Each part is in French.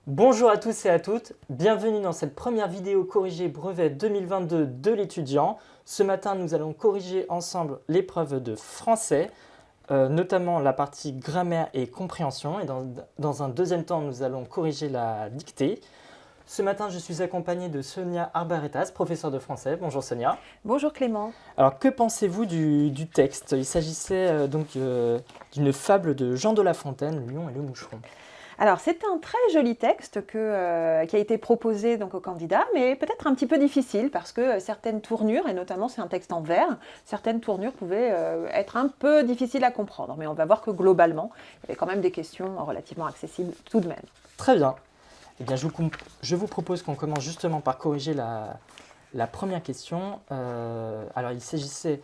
Bonjour à tous et à toutes, bienvenue dans cette première vidéo corrigée brevet 2022 de l'étudiant. Ce matin, nous allons corriger ensemble l'épreuve de français, notamment la partie grammaire et compréhension. Et dans un deuxième temps, nous allons corriger la dictée. Ce matin, je suis accompagnée de Sonia Arbaretas, professeure de français. Bonjour Sonia. Bonjour Clément. Alors, que pensez-vous du texte? Il s'agissait d'une fable de Jean de La Fontaine, Le Lion et le Moucheron. Alors, c'est un très joli texte qui a été proposé donc, aux candidats, mais peut-être un petit peu difficile parce que certaines tournures, et notamment c'est un texte en vers, certaines tournures pouvaient être un peu difficiles à comprendre. Mais on va voir que globalement, il y avait quand même des questions relativement accessibles tout de même. Très bien. Eh bien, je vous propose qu'on commence justement par corriger la première question. Alors, il s'agissait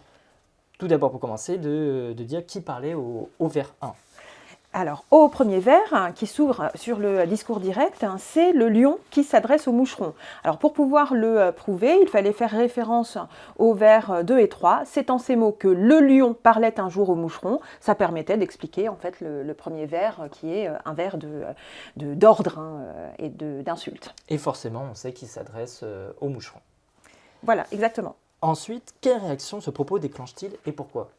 tout d'abord pour commencer de dire qui parlait au vers 1. Alors, au premier vers, qui s'ouvre sur le discours direct, c'est le lion qui s'adresse au moucheron. Alors, pour pouvoir le prouver, il fallait faire référence aux vers 2 et 3. C'est en ces mots que le lion parlait un jour au moucheron. Ça permettait d'expliquer en fait le premier vers qui est un vers d'ordre et d'insulte. Et forcément, on sait qu'il s'adresse au moucheron. Voilà, exactement. Ensuite, quelle réaction ce propos déclenche-t-il et pourquoi ?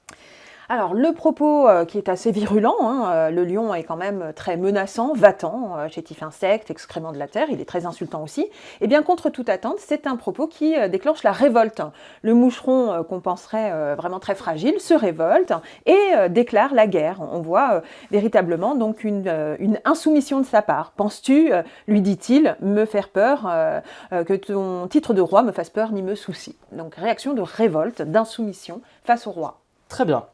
Alors, le propos qui est assez virulent, le lion est quand même très menaçant, va-t'en, chétif insecte, excrément de la terre, il est très insultant aussi. Et bien, contre toute attente, c'est un propos qui déclenche la révolte. Le moucheron, qu'on penserait vraiment très fragile, se révolte et déclare la guerre. On voit véritablement donc une insoumission de sa part. Penses-tu, lui dit-il, me faire peur, que ton titre de roi me fasse peur ni me soucie. Donc, réaction de révolte, d'insoumission face au roi. Très bien.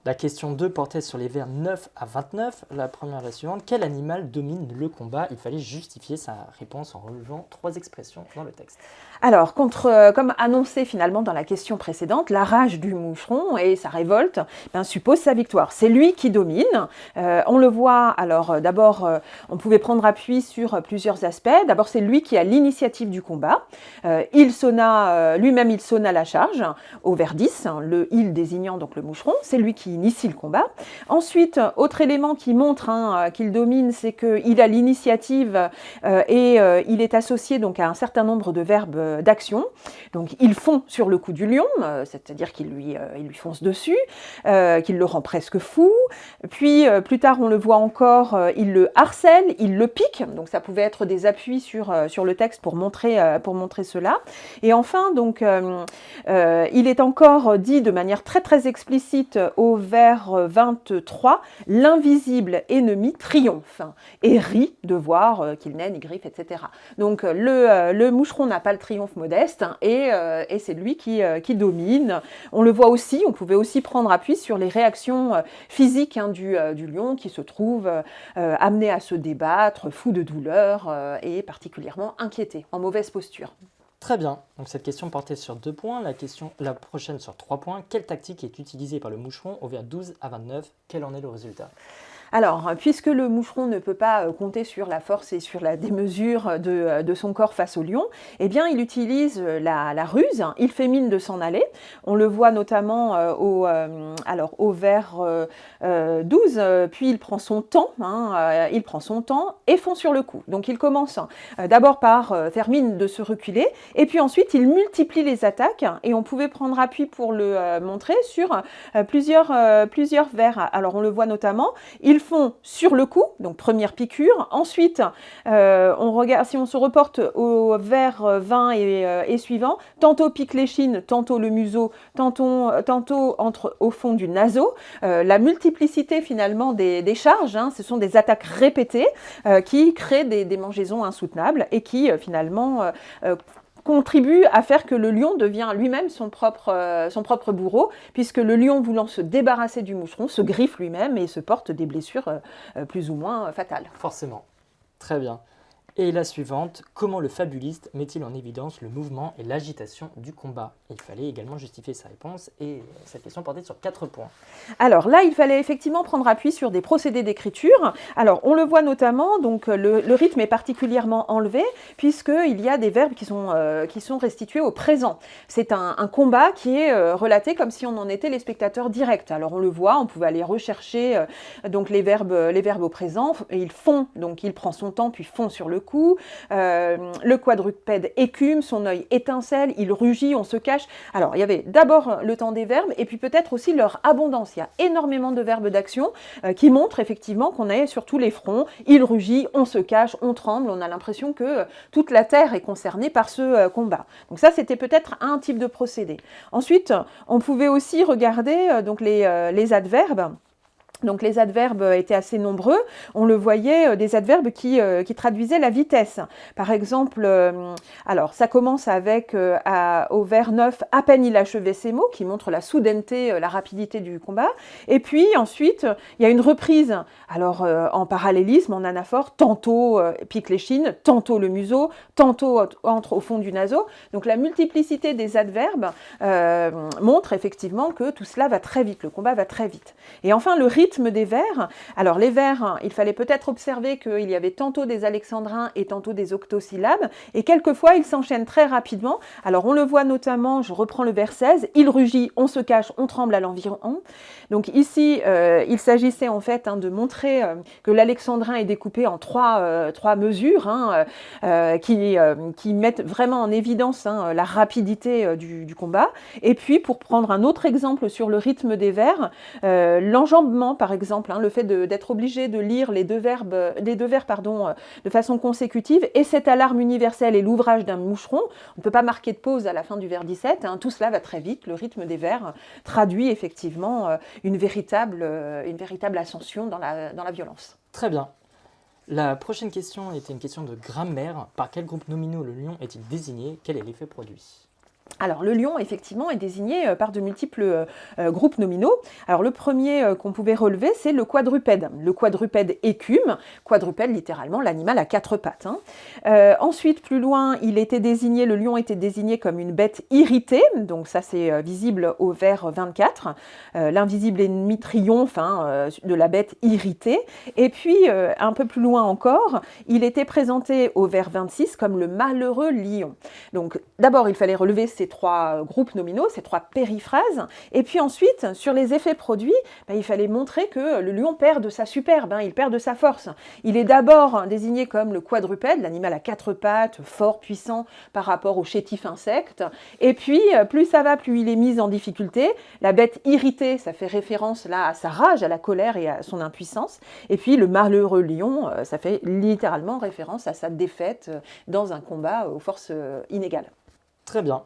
La question 2 portait sur les vers 9 à 29. La première est la suivante. Quel animal domine le combat? Il fallait justifier sa réponse en relevant 3 expressions dans le texte. Alors, comme annoncé finalement dans la question précédente, la rage du moucheron et sa révolte suppose sa victoire. C'est lui qui domine. On le voit, alors d'abord, on pouvait prendre appui sur plusieurs aspects. D'abord, c'est lui qui a l'initiative du combat. Lui-même, il sonna la charge au vers 10, le « il » désignant donc le moucheron. C'est lui qui initie le combat. Ensuite, autre élément qui montre qu'il domine, c'est qu'il a l'initiative et il est associé donc à un certain nombre de verbes d'action. Donc, il fond sur le cou du lion, c'est-à-dire qu'il lui fonce dessus, qu'il le rend presque fou. Puis, plus tard, on le voit encore, il le harcèle, il le pique. Donc, ça pouvait être des appuis sur le texte pour montrer cela. Et enfin, donc, il est encore dit de manière très, très explicite au vers 23, « L'invisible ennemi triomphe et rit de voir qu'il naine, il griffe, etc. » Donc, le moucheron n'a pas le triomphe modeste et c'est lui qui domine. On le voit aussi, on pouvait aussi prendre appui sur les réactions physiques du lion qui se trouve amené à se débattre, fou de douleur et particulièrement inquiété, en mauvaise posture. Très bien. Donc cette question portait sur 2 points, la prochaine sur 3 points. Quelle tactique est utilisée par le moucheron au vers 12 à 29? Quel en est le résultat? Alors, puisque le moucheron ne peut pas compter sur la force et sur la démesure de son corps face au lion, eh bien, il utilise la ruse, il fait mine de s'en aller. On le voit notamment au vers 12, puis il prend son temps, et fond sur le coup. Donc, il commence d'abord par faire mine de se reculer, et puis ensuite, il multiplie les attaques, et on pouvait prendre appui pour le montrer sur plusieurs vers. Alors, on le voit notamment, ils font sur le coup, donc première piqûre. Ensuite, on regarde, si on se reporte au vers 20 et suivant, tantôt pique l'échine, tantôt le museau, tantôt entre au fond du naseau. La multiplicité finalement des charges, ce sont des attaques répétées qui créent des démangeaisons insoutenables et qui finalement contribue à faire que le lion devient lui-même son propre bourreau, puisque le lion, voulant se débarrasser du moucheron, se griffe lui-même et se porte des blessures plus ou moins fatales. Forcément. Très bien. Et la suivante, comment le fabuliste met-il en évidence le mouvement et l'agitation du combat? Il fallait également justifier sa réponse et cette question portait sur 4 points. Alors là, il fallait effectivement prendre appui sur des procédés d'écriture. Alors on le voit notamment, donc le rythme est particulièrement enlevé puisqu'il y a des verbes qui sont restitués au présent. C'est un combat qui est relaté comme si on en était les spectateurs directs. Alors on le voit, on pouvait aller rechercher donc les verbes au présent. Et ils font, donc il prend son temps puis fond sur le coup. Le quadrupède écume, son œil étincelle, il rugit, on se cache. Alors il y avait d'abord le temps des verbes et puis peut-être aussi leur abondance. Il y a énormément de verbes d'action qui montrent effectivement qu'on est sur tous les fronts. Il rugit, on se cache, on tremble, on a l'impression que toute la terre est concernée par ce combat. Donc ça, c'était peut-être un type de procédé. Ensuite, on pouvait aussi regarder donc les adverbes. Donc les adverbes étaient assez nombreux. On le voyait, des adverbes qui traduisaient la vitesse. Par exemple, alors ça commence avec au vers 9, à peine il achevait ses mots, qui montre la soudaineté, la rapidité du combat. Et puis ensuite, il y a une reprise. Alors en parallélisme, en anaphore, tantôt pique l'échine, tantôt le museau, tantôt entre au fond du naseau. Donc la multiplicité des adverbes montre effectivement que tout cela va très vite, le combat va très vite. Et enfin, le rythme des vers. Alors les vers, il fallait peut-être observer qu'il y avait tantôt des alexandrins et tantôt des octosyllabes, et quelquefois ils s'enchaînent très rapidement. Alors on le voit notamment, je reprends le vers 16, il rugit, on se cache, on tremble à l'environ. Donc ici, il s'agissait en fait de montrer que l'alexandrin est découpé en trois mesures qui mettent vraiment en évidence la rapidité du combat. Et puis pour prendre un autre exemple sur le rythme des vers, l'enjambement par exemple, le fait d'être obligé de lire les deux vers de façon consécutive, et cette alarme universelle et l'ouvrage d'un moucheron, on ne peut pas marquer de pause à la fin du vers 17, tout cela va très vite, le rythme des vers traduit effectivement une véritable ascension dans la violence. Très bien. La prochaine question était une question de grammaire. Par quel groupe nominaux le lion est-il désigné? Quel est l'effet produit? Alors le lion, effectivement, est désigné par de multiples groupes nominaux. Alors le premier qu'on pouvait relever, c'est le quadrupède. Le quadrupède écume, quadrupède littéralement, l'animal à 4 pattes. Ensuite, plus loin, le lion était désigné comme une bête irritée, donc ça c'est visible au vers 24. L'invisible ennemi triomphe de la bête irritée. Et puis, un peu plus loin encore, il était présenté au vers 26 comme le malheureux lion. Donc d'abord, il fallait relever ces 3 groupes nominaux, ces 3 périphrases, et puis ensuite, sur les effets produits, il fallait montrer que le lion perd de sa superbe, il perd de sa force. Il est d'abord désigné comme le quadrupède, l'animal à 4 pattes, fort, puissant par rapport au chétif insecte, et puis plus ça va, plus il est mis en difficulté. La bête irritée, ça fait référence là à sa rage, à la colère et à son impuissance, et puis le malheureux lion, ça fait littéralement référence à sa défaite dans un combat aux forces inégales. Très bien.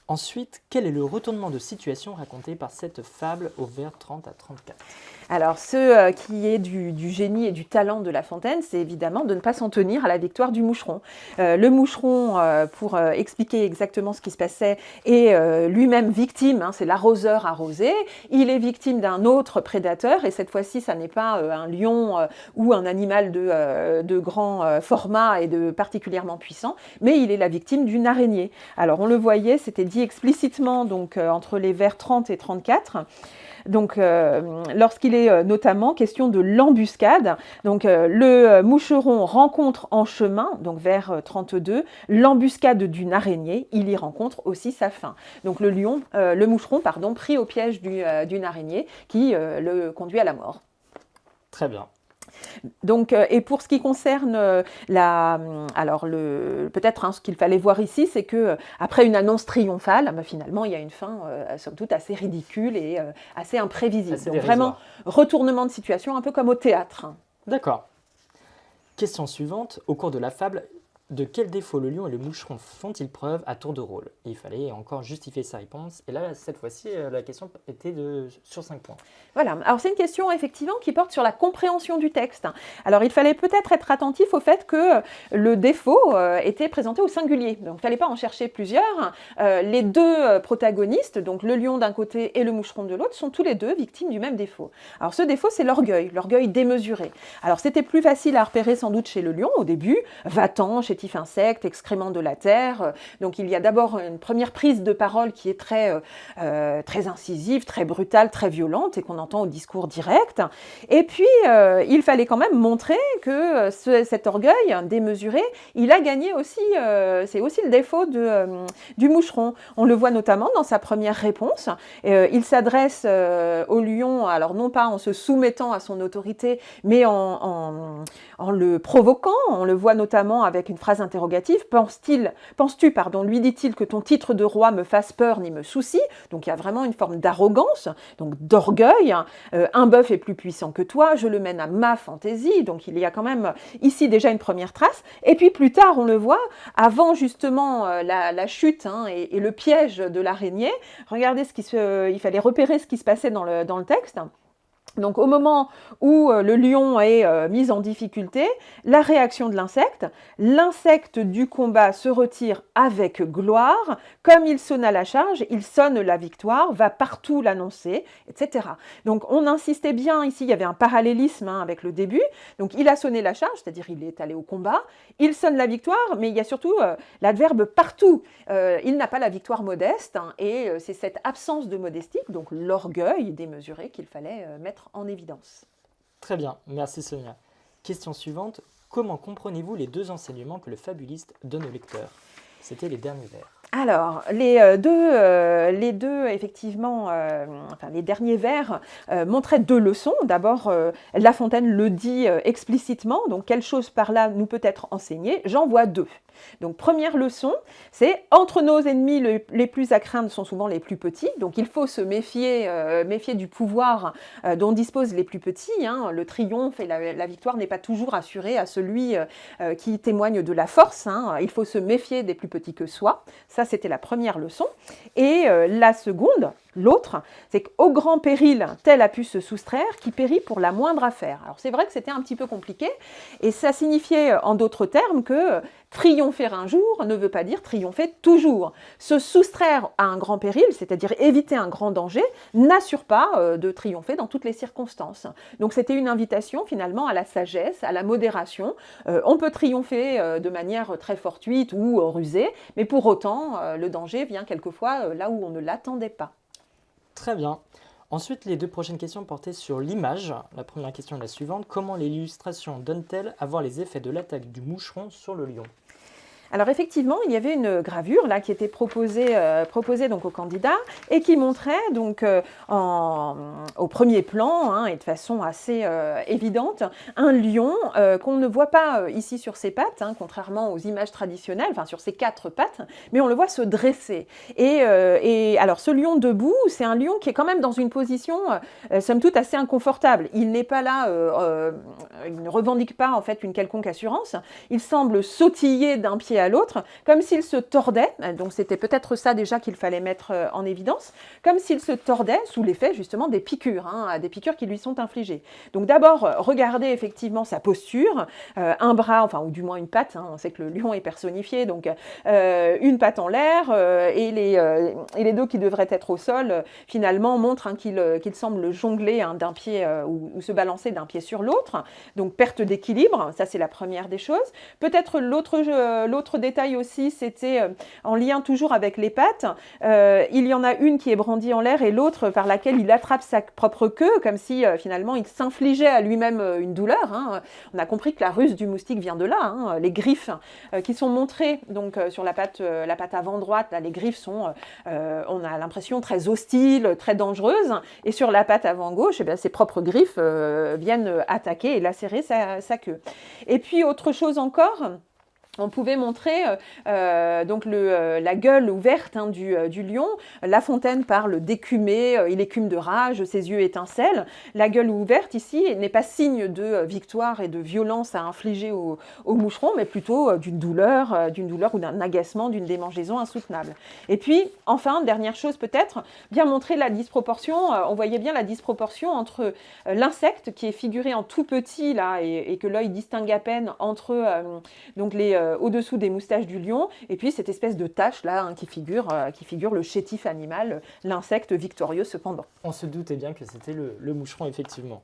Ensuite, quel est le retournement de situation raconté par cette fable au vers 30 à 34? Alors, ce qui est du génie et du talent de La Fontaine, c'est évidemment de ne pas s'en tenir à la victoire du moucheron. Le moucheron, pour expliquer exactement ce qui se passait, est lui-même victime, c'est l'arroseur arrosé. Il est victime d'un autre prédateur, et cette fois-ci, ça n'est pas un lion ou un animal de grand format et de particulièrement puissant, mais il est la victime d'une araignée. Alors, on le voyait, c'était dit explicitement donc, entre les vers 30 et 34. Donc, lorsqu'il est notamment question de l'embuscade, donc le moucheron rencontre en chemin, donc vers 32, l'embuscade d'une araignée, il y rencontre aussi sa fin. Donc le moucheron, pris au piège d'une araignée qui le conduit à la mort. Très bien. Donc, et pour ce qui concerne peut-être ce qu'il fallait voir ici, c'est que après une annonce triomphale, finalement il y a une fin somme toute assez ridicule et assez imprévisible. Donc vraiment retournement de situation, un peu comme au théâtre. D'accord. Question suivante. Au cours de la fable, De quel défaut le lion et le moucheron font-ils preuve à tour de rôle? Il fallait encore justifier sa réponse. Et là, cette fois-ci, la question était sur 5 points. Voilà, alors c'est une question effectivement qui porte sur la compréhension du texte. Alors il fallait peut-être être attentif au fait que le défaut était présenté au singulier. Donc il ne fallait pas en chercher plusieurs. Les deux protagonistes, donc le lion d'un côté et le moucheron de l'autre, sont tous les deux victimes du même défaut. Alors ce défaut, c'est l'orgueil démesuré. Alors c'était plus facile à repérer sans doute chez le lion au début, va-t'en, chétif insecte, excrément de la terre. Donc il y a d'abord une première prise de parole qui est très incisive, très brutale, très violente et qu'on entend au discours direct. Et puis il fallait quand même montrer que cet orgueil démesuré, il a gagné aussi, c'est aussi le défaut du moucheron. On le voit notamment dans sa première réponse. Il s'adresse au lion, alors non pas en se soumettant à son autorité, mais en le provoquant. On le voit notamment avec une phrase interrogative. Penses-tu, lui dit-il, que ton titre de roi me fasse peur ni me soucie? Donc il y a vraiment une forme d'arrogance, donc d'orgueil. Un bœuf est plus puissant que toi, je le mène à ma fantaisie. Donc il y a quand même ici déjà une première trace. Et puis plus tard, on le voit, avant justement la chute et le piège de l'araignée, regardez il fallait repérer ce qui se passait dans le texte. Donc au moment où le lion est mis en difficulté, la réaction de l'insecte du combat se retire avec gloire, comme il sonne à la charge, il sonne la victoire, va partout l'annoncer, etc. Donc on insistait bien ici, il y avait un parallélisme avec le début, donc il a sonné la charge, c'est-à-dire il est allé au combat, il sonne la victoire, mais il y a surtout l'adverbe partout, il n'a pas la victoire modeste, et c'est cette absence de modestie, donc l'orgueil démesuré qu'il fallait mettre en évidence. Très bien, merci Sonia. Question suivante, comment comprenez-vous les deux enseignements que le fabuliste donne au lecteur? C'était les derniers vers. Alors, les deux effectivement, les derniers vers montraient deux leçons. D'abord, La Fontaine le dit explicitement, donc quelle chose par là nous peut être enseignée? J'en vois deux. Donc, première leçon, c'est entre nos ennemis les plus à craindre sont souvent les plus petits. Donc, il faut se méfier du pouvoir dont disposent les plus petits. Le triomphe et la victoire n'est pas toujours assurée à celui qui témoigne de la force. Il faut se méfier des plus petits que soi. Ça, c'était la première leçon. Et la seconde, l'autre, c'est qu'au grand péril, tel a pu se soustraire, qui périt pour la moindre affaire. Alors c'est vrai que c'était un petit peu compliqué, et ça signifiait en d'autres termes que triompher un jour ne veut pas dire triompher toujours. Se soustraire à un grand péril, c'est-à-dire éviter un grand danger, n'assure pas de triompher dans toutes les circonstances. Donc c'était une invitation finalement à la sagesse, à la modération. On peut triompher de manière très fortuite ou rusée, mais pour autant, le danger vient quelquefois là où on ne l'attendait pas. Très bien. Ensuite, les deux prochaines questions portaient sur l'image. La première question est la suivante. Comment l'illustration donne-t-elle à voir les effets de l'attaque du moucheron sur le lion? Alors effectivement, il y avait une gravure là qui était proposée donc aux candidats et qui montrait donc au premier plan et de façon assez évidente un lion qu'on ne voit pas ici sur ses pattes, contrairement aux images traditionnelles, enfin sur ses quatre pattes, mais on le voit se dresser. Et alors ce lion debout, c'est un lion qui est quand même dans une position somme toute assez inconfortable. Il n'est pas là, il ne revendique pas en fait une quelconque assurance. Il semble sautiller d'un pied à l'autre, comme s'il se tordait, donc c'était peut-être ça déjà qu'il fallait mettre en évidence, comme s'il se tordait sous l'effet justement des piqûres qui lui sont infligées. Donc d'abord, regardez effectivement sa posture, un bras, ou du moins une patte, on sait que le lion est personnifié, donc une patte en l'air, et les deux qui devraient être au sol, finalement montrent qu'il semble jongler d'un pied ou se balancer d'un pied sur l'autre, donc perte d'équilibre, ça c'est la première des choses. Peut-être l'autre détail aussi, c'était en lien toujours avec les pattes. Il y en a une qui est brandie en l'air et l'autre par laquelle il attrape sa propre queue, comme si finalement il s'infligeait à lui-même une douleur. On a compris que la ruse du moustique vient de là. Les griffes qui sont montrées donc, sur la patte avant droite, là, les griffes sont, on a l'impression, très hostiles, très dangereuses. Et sur la patte avant gauche, ses propres griffes viennent attaquer et lacérer sa queue. Et puis autre chose encore, On pouvait montrer donc la gueule ouverte du lion. La Fontaine parle d'écumer, il écume de rage, ses yeux étincellent. La gueule ouverte ici n'est pas signe de victoire et de violence à infliger au moucheron, mais plutôt d'une douleur ou d'un agacement, d'une démangeaison insoutenable. Et puis, enfin, dernière chose peut-être, bien montrer la disproportion. On voyait bien la disproportion entre l'insecte qui est figuré en tout petit là et que l'œil distingue à peine entre donc au-dessous des moustaches du lion, et puis cette espèce de tache là qui figure le chétif animal, l'insecte victorieux cependant. On se doutait bien que c'était le moucheron, effectivement.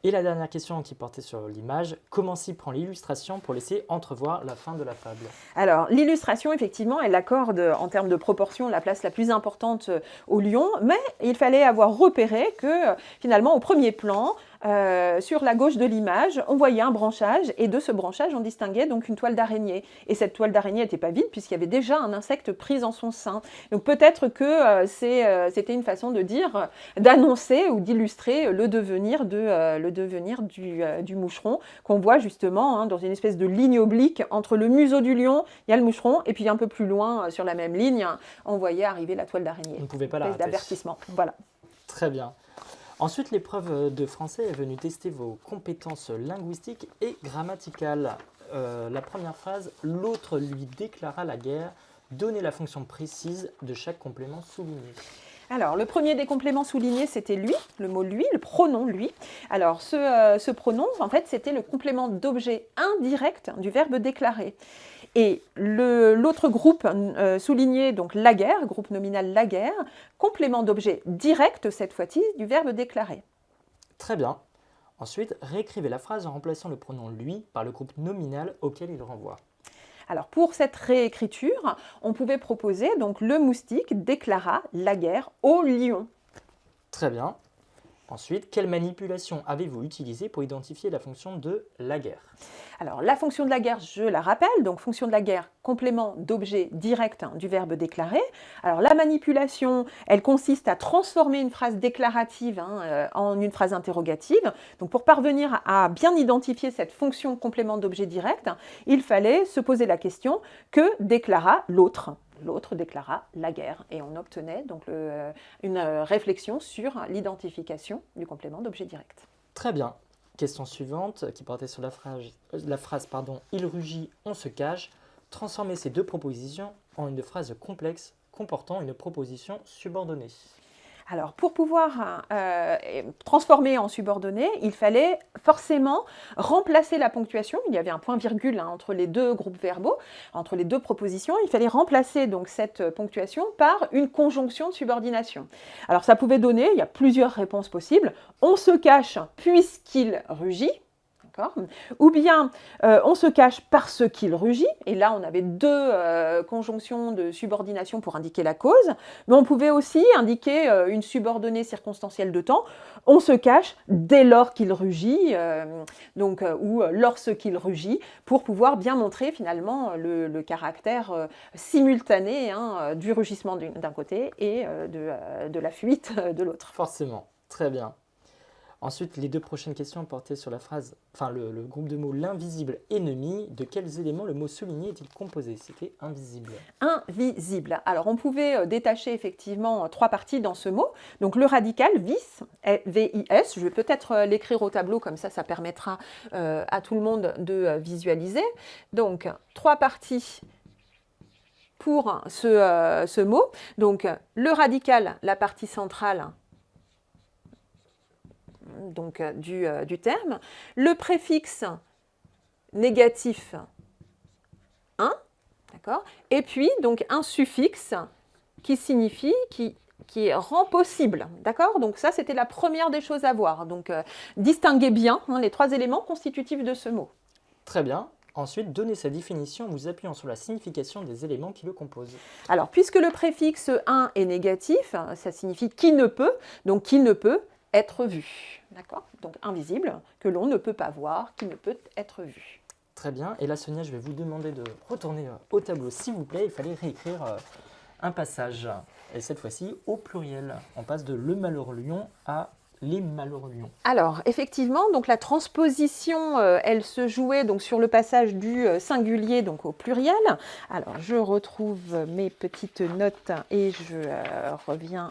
Et la dernière question qui portait sur l'image, comment s'y prend l'illustration pour laisser entrevoir la fin de la fable? Alors, l'illustration, effectivement, elle accorde en termes de proportion la place la plus importante au lion, mais il fallait avoir repéré que finalement, au premier plan, sur la gauche de l'image, on voyait un branchage, et de ce branchage, on distinguait donc une toile d'araignée. Et cette toile d'araignée n'était pas vide, puisqu'il y avait déjà un insecte pris en son sein. Donc peut-être que c'était une façon de dire, d'annoncer ou d'illustrer le devenir du moucheron, qu'on voit justement dans une espèce de ligne oblique entre le museau du lion, il y a le moucheron, et puis un peu plus loin, sur la même ligne, on voyait arriver la toile d'araignée. On ne pouvait pas la rater. D'avertissement, voilà. Très bien. Ensuite, l'épreuve de français est venue tester vos compétences linguistiques et grammaticales. La première phrase, l'autre lui déclara la guerre, donnez la fonction précise de chaque complément souligné. Alors, le premier des compléments soulignés, c'était lui, le mot lui, le pronom lui. Alors, ce pronom, en fait, c'était le complément d'objet indirect du verbe déclarer. Et l'autre groupe souligné, donc la guerre, groupe nominal la guerre, complément d'objet direct, cette fois-ci, du verbe déclarer. Très bien. Ensuite, réécrivez la phrase en remplaçant le pronom lui par le groupe nominal auquel il renvoie. Alors pour cette réécriture, on pouvait proposer donc le moustique déclara la guerre au lion. Très bien. Ensuite, quelle manipulation avez-vous utilisée pour identifier la fonction de la guerre? Alors la fonction de la guerre, je la rappelle, donc fonction de la guerre, complément d'objet direct du verbe déclarer. Alors la manipulation, elle consiste à transformer une phrase déclarative en une phrase interrogative. Donc pour parvenir à bien identifier cette fonction complément d'objet direct, il fallait se poser la question que déclara l'autre. L'autre déclara la guerre et on obtenait donc une réflexion sur l'identification du complément d'objet direct. Très bien. Question suivante qui portait sur la phrase « Il rugit, on se cache ». Transformez ces deux propositions en une phrase complexe comportant une proposition subordonnée. Alors, pour pouvoir transformer en subordonné, il fallait forcément remplacer la ponctuation. Il y avait un point-virgule entre les deux groupes verbaux, entre les deux propositions. Il fallait remplacer donc cette ponctuation par une conjonction de subordination. Alors, ça pouvait donner, il y a plusieurs réponses possibles. On se cache puisqu'il rugit. Ou bien on se cache parce qu'il rugit, et là on avait deux conjonctions de subordination pour indiquer la cause, mais on pouvait aussi indiquer une subordonnée circonstancielle de temps, on se cache dès lors qu'il rugit, ou lorsqu'il rugit, pour pouvoir bien montrer finalement le caractère simultané du rugissement d'un côté et de la fuite de l'autre. Forcément, très bien. Ensuite, les deux prochaines questions portaient sur la phrase, le groupe de mots l'invisible ennemi. De quels éléments le mot souligné est-il composé? C'était invisible. Invisible. Alors, on pouvait détacher effectivement trois parties dans ce mot. Donc, le radical, vis, V-I-S. Je vais peut-être l'écrire au tableau, comme ça permettra à tout le monde de visualiser. Donc, trois parties pour ce mot. Donc, le radical, la partie centrale, donc du terme, le préfixe négatif 1, d'accord, et puis donc un suffixe qui signifie, qui rend possible, d'accord. Donc ça, c'était la première des choses à voir. Donc distinguez bien les trois éléments constitutifs de ce mot. Très bien. Ensuite, donnez sa définition en vous appuyant sur la signification des éléments qui le composent. Alors, puisque le préfixe 1 est négatif, ça signifie qui ne peut, donc qui ne peut être vu, d'accord? Donc invisible, que l'on ne peut pas voir, qui ne peut être vu. Très bien. Et là, Sonia, je vais vous demander de retourner au tableau, s'il vous plaît. Il fallait réécrire un passage. Et cette fois-ci, au pluriel. On passe de le malheureux lion à les malheureux lions? Alors, effectivement, donc la transposition, elle se jouait donc sur le passage du singulier donc au pluriel. Alors, je retrouve mes petites notes et reviens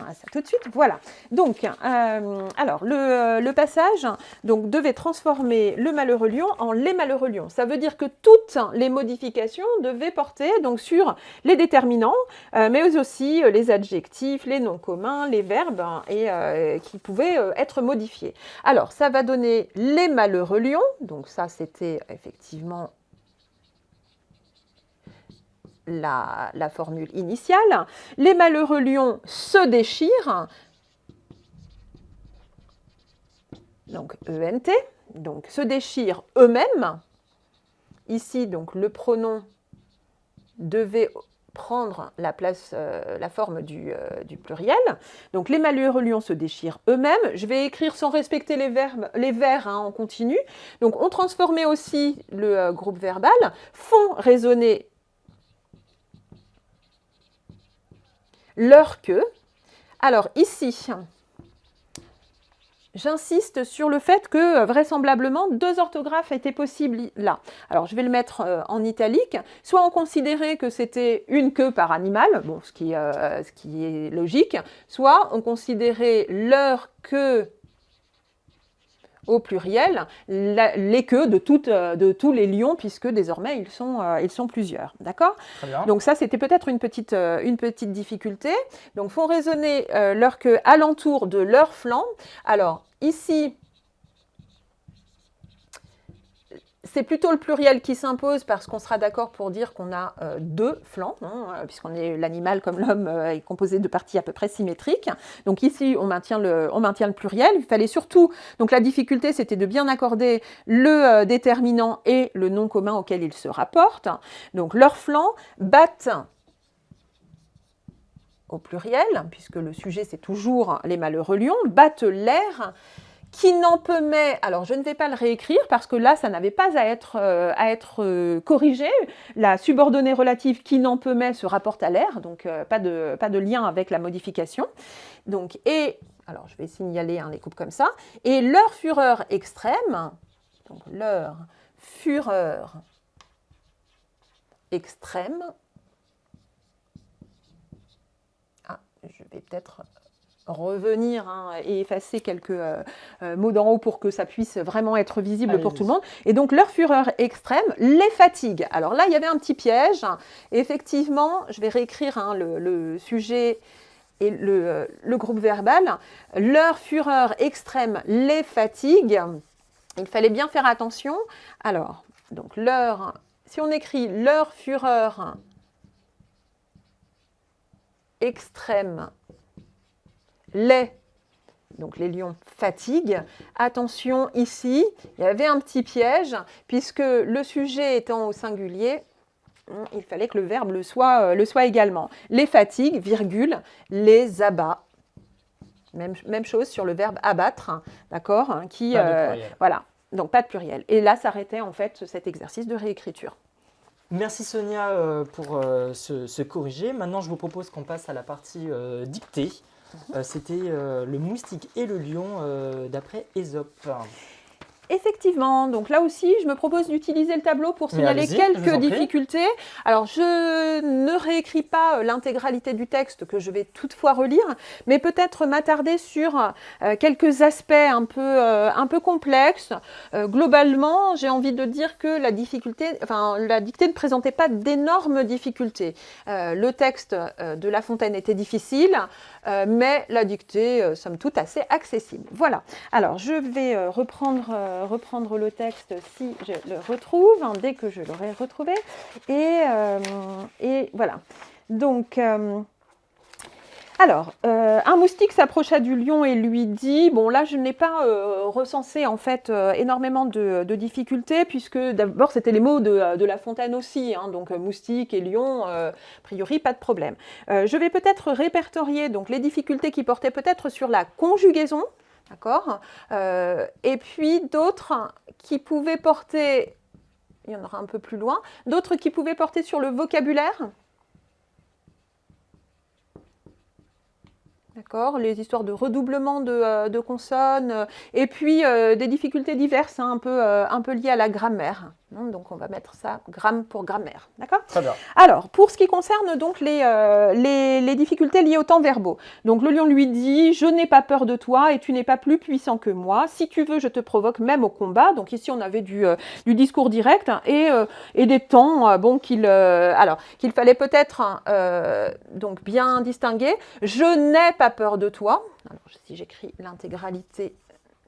à ça tout de suite. Voilà. Donc, alors, le passage donc, devait transformer le malheureux lion en les malheureux lions. Ça veut dire que toutes les modifications devaient porter donc, sur les déterminants, mais aussi les adjectifs, les noms communs, les verbes, et qui pouvaient être modifiés. Alors, ça va donner les malheureux lions. Donc ça, c'était effectivement la formule initiale. Les malheureux lions se déchirent. Donc ENT. Donc se déchirent eux-mêmes. Ici, donc le pronom devait prendre la place, la forme du pluriel. Donc les malheureux lions se déchirent eux-mêmes. Je vais écrire sans respecter les vers en continu. Donc on transformait aussi le groupe verbal. Font résonner leur queue. Alors ici, j'insiste sur le fait que vraisemblablement 2 orthographes étaient possibles là. Alors je vais le mettre en italique. Soit on considérait que c'était une queue par animal, bon, ce qui est logique, soit on considérait leur queue au pluriel, les queues de tous les lions, puisque désormais ils sont plusieurs. D'accord ? Donc ça, c'était peut-être une petite difficulté. Donc font résonner leur queue alentour de leur flanc. Alors ici, c'est plutôt le pluriel qui s'impose parce qu'on sera d'accord pour dire qu'on a 2 flancs, puisqu'on est l'animal comme l'homme est composé de parties à peu près symétriques. Donc ici, on maintient le pluriel. Il fallait surtout, donc la difficulté, c'était de bien accorder le déterminant et le nom commun auquel il se rapporte. Donc leurs flancs battent au pluriel, puisque le sujet c'est toujours les malheureux lions, battent l'air. Qui n'en peut mais, alors je ne vais pas le réécrire parce que là, ça n'avait pas à être corrigé. La subordonnée relative qui n'en peut mais se rapporte à l'air, donc pas de lien avec la modification. Donc, et, alors je vais signaler les coupes comme ça, et leur fureur extrême, donc leur fureur extrême, je vais peut-être revenir et effacer quelques mots d'en haut pour que ça puisse vraiment être visible pour tout le monde. Et donc, leur fureur extrême les fatigue. Alors là, il y avait un petit piège. Effectivement, je vais réécrire le sujet et le groupe verbal. Leur fureur extrême les fatigue. Il fallait bien faire attention. Alors, donc, si on écrit leur fureur extrême donc les lions fatiguent. Attention ici, il y avait un petit piège, puisque le sujet étant au singulier, il fallait que le verbe le soit également. Les fatigues, virgule, les abat. Même chose sur le verbe abattre, d'accord, voilà, donc pas de pluriel. Et là s'arrêtait en fait cet exercice de réécriture. Merci Sonia pour ce corrigé. Maintenant, je vous propose qu'on passe à la partie dictée. C'était le moustique et le lion d'après Ésope. Effectivement, donc là aussi, je me propose d'utiliser le tableau pour signaler quelques difficultés. Alors, je ne réécris pas l'intégralité du texte que je vais toutefois relire, mais peut-être m'attarder sur quelques aspects un peu complexes. Globalement, j'ai envie de dire que la dictée ne présentait pas d'énormes difficultés. Le texte de La Fontaine était difficile, mais la dictée, somme toute, assez accessible. Voilà. Alors, je vais reprendre le texte si je le retrouve, dès que je l'aurai retrouvé. Et voilà. Donc, alors, un moustique s'approcha du lion et lui dit, bon là je n'ai pas recensé en fait énormément de difficultés, puisque d'abord c'était les mots de La Fontaine aussi, donc moustique et lion, a priori pas de problème. Je vais peut-être répertorier donc les difficultés qui portaient peut-être sur la conjugaison, d'accord, et puis d'autres qui pouvaient porter, il y en aura un peu plus loin, d'autres qui pouvaient porter sur le vocabulaire. D'accord, les histoires de redoublement de consonnes, et puis des difficultés diverses, hein, un peu liées à la grammaire. Donc on va mettre ça gramme pour grammaire, d'accord? Très bien. Alors, pour ce qui concerne donc les difficultés liées aux temps verbaux, donc le lion lui dit « Je n'ai pas peur de toi et tu n'es pas plus puissant que moi. Si tu veux, je te provoque même au combat. » Donc ici, on avait du discours direct et des temps bon, qu'il fallait peut-être donc bien distinguer. « Je n'ai pas peur de toi. » Alors, si j'écris l'intégralité,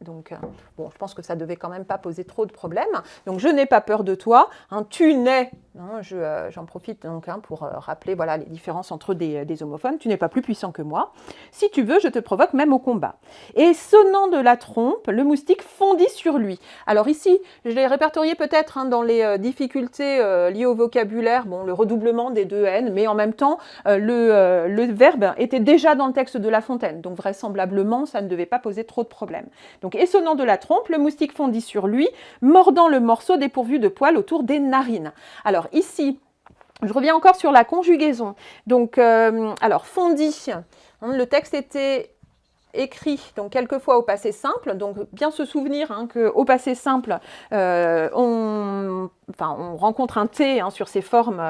donc, bon, je pense que ça ne devait quand même pas poser trop de problèmes. Donc, je n'ai pas peur de toi. Hein, tu n'es, hein, j'en profite donc pour rappeler voilà, les différences entre des homophones. Tu n'es pas plus puissant que moi. Si tu veux, je te provoque même au combat. Et sonnant de la trompe, le moustique fondit sur lui. Alors ici, je l'ai répertorié peut-être hein, dans les difficultés liées au vocabulaire, bon, le redoublement des deux N, mais en même temps, le verbe était déjà dans le texte de La Fontaine. Donc, vraisemblablement, ça ne devait pas poser trop de problèmes. Donc, essonnant de la trompe, le moustique fondit sur lui, mordant le morceau dépourvu de poils autour des narines. Alors ici, je reviens encore sur la conjugaison. Donc, alors fondit, hein, le texte était écrit donc quelquefois au passé simple, donc bien se souvenir hein, qu'au passé simple, on rencontre un T hein, sur ces formes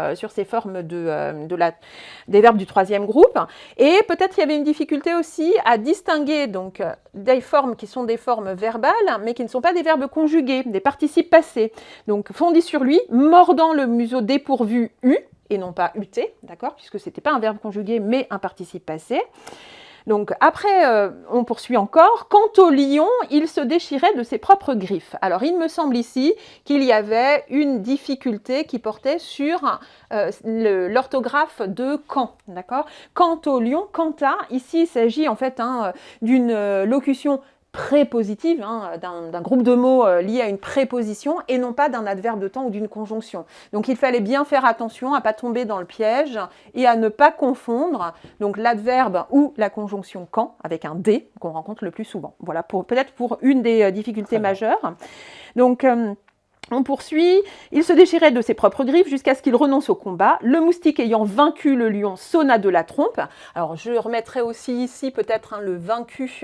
des verbes du troisième groupe, et peut-être il y avait une difficulté aussi à distinguer donc des formes qui sont des formes verbales, mais qui ne sont pas des verbes conjugués, des participes passés. Donc fondit sur lui, mordant le museau dépourvu U, et non pas UT, d'accord, puisque ce n'était pas un verbe conjugué, mais un participe passé. Donc après, on poursuit encore. Quant au lion, il se déchirait de ses propres griffes. Alors il me semble ici qu'il y avait une difficulté qui portait sur l'orthographe de quand, d'accord? Quant au lion, quant à, ici il s'agit en fait hein, d'une locution prépositive, hein, d'un groupe de mots liés à une préposition et non pas d'un adverbe de temps ou d'une conjonction. Donc il fallait bien faire attention à ne pas tomber dans le piège et à ne pas confondre donc l'adverbe ou la conjonction quand avec un D qu'on rencontre le plus souvent. Voilà, peut-être pour une des difficultés majeures. Donc on poursuit, il se déchirait de ses propres griffes jusqu'à ce qu'il renonce au combat. Le moustique ayant vaincu le lion sonna de la trompe. Alors je remettrai aussi ici peut-être hein, le vaincu,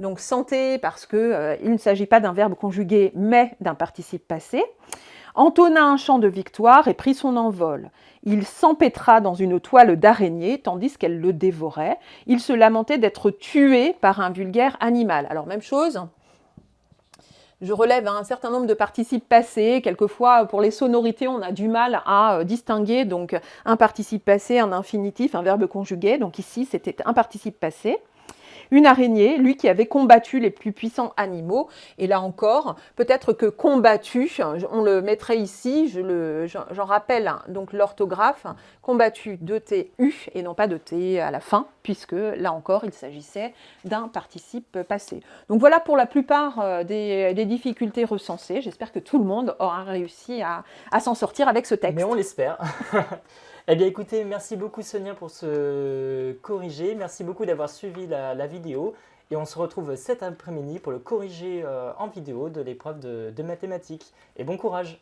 donc santé parce qu'il ne s'agit pas d'un verbe conjugué mais d'un participe passé. Entonna un chant de victoire et prit son envol. Il s'empêtra dans une toile d'araignée tandis qu'elle le dévorait. Il se lamentait d'être tué par un vulgaire animal. Alors même chose. Je relève un certain nombre de participes passés. Quelquefois, pour les sonorités, on a du mal à distinguer donc un participe passé, un infinitif, un verbe conjugué. Donc ici, c'était un participe passé. Une araignée, lui qui avait combattu les plus puissants animaux. Et là encore, peut-être que combattu, on le mettrait ici, j'en rappelle donc l'orthographe, combattu de T-U et non pas de T à la fin, puisque là encore, il s'agissait d'un participe passé. Donc voilà pour la plupart des difficultés recensées. J'espère que tout le monde aura réussi à s'en sortir avec ce texte. Mais on l'espère. Eh bien écoutez, merci beaucoup Sonia pour ce corrigé. Merci beaucoup d'avoir suivi la vidéo. Et on se retrouve cet après-midi pour le corrigé en vidéo de l'épreuve de mathématiques. Et bon courage!